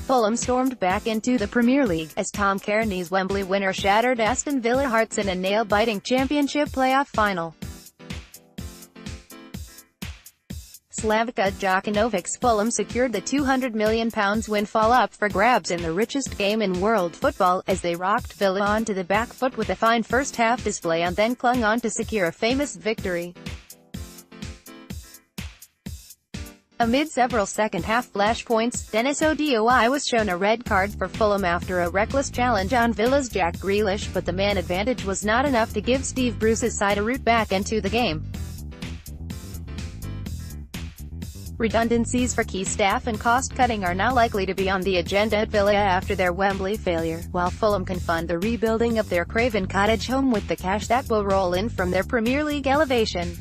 Fulham stormed back into the Premier League, as Tom Cairney's Wembley winner shattered Aston Villa hearts in a nail-biting championship playoff final. Slavica Jokanovic's Fulham secured the £200 million windfall up for grabs in the richest game in world football, as they rocked Villa onto the back foot with a fine first-half display and then clung on to secure a famous victory. Amid several second-half flashpoints, Denis Odoi was shown a red card for Fulham after a reckless challenge on Villa's Jack Grealish, but the man advantage was not enough to give Steve Bruce's side a route back into the game. Redundancies for key staff and cost-cutting are now likely to be on the agenda at Villa after their Wembley failure, while Fulham can fund the rebuilding of their Craven Cottage home with the cash that will roll in from their Premier League elevation.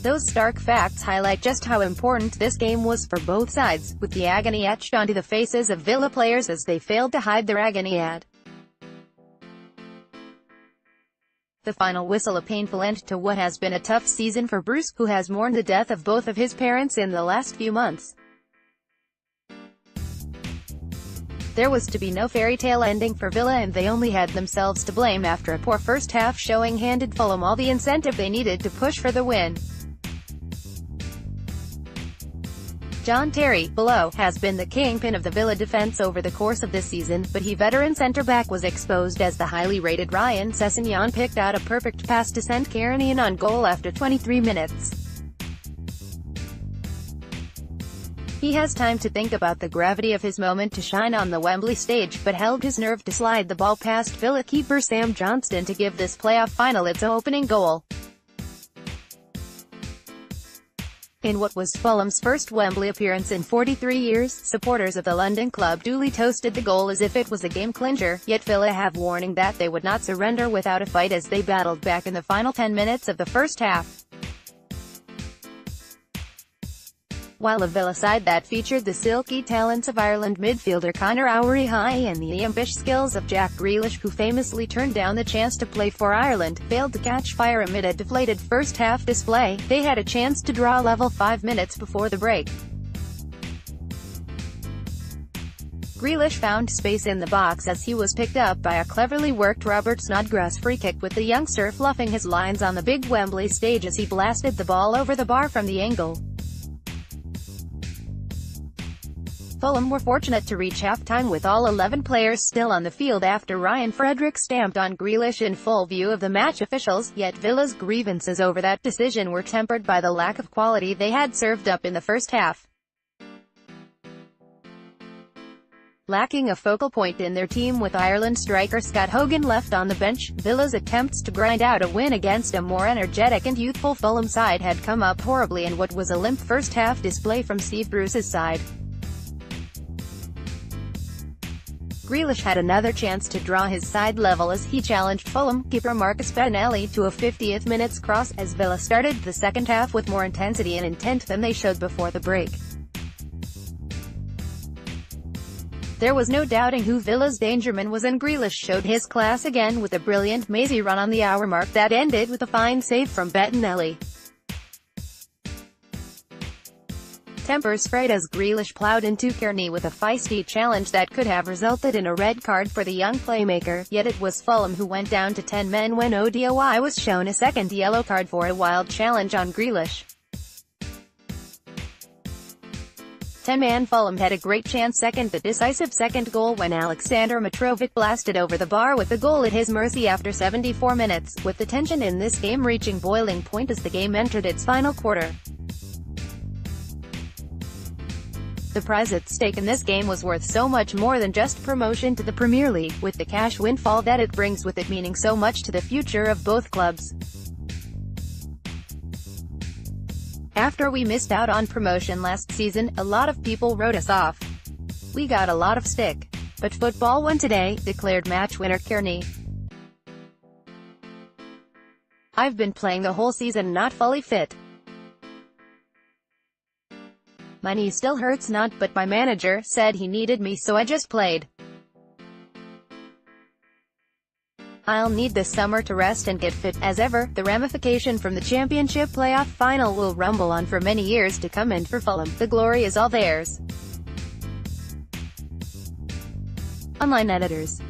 Those stark facts highlight just how important this game was for both sides, with the agony etched onto the faces of Villa players as they failed to hide their agony at the final whistle, a painful end to what has been a tough season for Bruce, who has mourned the death of both of his parents in the last few months. There was to be no fairy tale ending for Villa, and they only had themselves to blame after a poor first-half showing handed Fulham all the incentive they needed to push for the win. John Terry, below, has been the kingpin of the Villa defence over the course of this season, but veteran centre-back was exposed as the highly rated Ryan Sessegnon picked out a perfect pass to send Cairney in on goal after 23 minutes. He has time to think about the gravity of his moment to shine on the Wembley stage, but held his nerve to slide the ball past Villa keeper Sam Johnston to give this playoff final its opening goal. In what was Fulham's first Wembley appearance in 43 years, supporters of the London club duly toasted the goal as if it was a game clincher, yet Villa have warning that they would not surrender without a fight as they battled back in the final 10 minutes of the first half. While a Villa side that featured the silky talents of Ireland midfielder Conor Owry-High and the impish skills of Jack Grealish, who famously turned down the chance to play for Ireland, failed to catch fire amid a deflated first-half display, they had a chance to draw level 5 minutes before the break. Grealish found space in the box as he was picked up by a cleverly worked Robert Snodgrass free-kick, with the youngster fluffing his lines on the big Wembley stage as he blasted the ball over the bar from the angle. Fulham were fortunate to reach half-time with all 11 players still on the field after Ryan Frederick stamped on Grealish in full view of the match officials, yet Villa's grievances over that decision were tempered by the lack of quality they had served up in the first half. Lacking a focal point in their team with Ireland striker Scott Hogan left on the bench, Villa's attempts to grind out a win against a more energetic and youthful Fulham side had come up horribly in what was a limp first-half display from Steve Bruce's side. Grealish had another chance to draw his side level as he challenged Fulham keeper Marcus Bettinelli to a 50th minutes cross, as Villa started the second half with more intensity and intent than they showed before the break. There was no doubting who Villa's dangerman was, and Grealish showed his class again with a brilliant mazy run on the hour mark that ended with a fine save from Bettinelli. Tempers frayed as Grealish ploughed into Cairney with a feisty challenge that could have resulted in a red card for the young playmaker, yet it was Fulham who went down to 10 men when Odoi was shown a second yellow card for a wild challenge on Grealish. 10-man Fulham had a great chance the decisive second goal when Alexander Mitrovic blasted over the bar with the goal at his mercy after 74 minutes, with the tension in this game reaching boiling point as the game entered its final quarter. The prize at stake in this game was worth so much more than just promotion to the Premier League, with the cash windfall that it brings with it meaning so much to the future of both clubs. After we missed out on promotion last season, a lot of people wrote us off. We got a lot of stick. But football won today, declared match winner Cairney. I've been playing the whole season not fully fit. My knee still hurts not, but my manager said he needed me so I just played. "I'll need this summer to rest and get fit." As ever, the ramification from the championship playoff final will rumble on for many years to come, and for Fulham, the glory is all theirs. Online editors.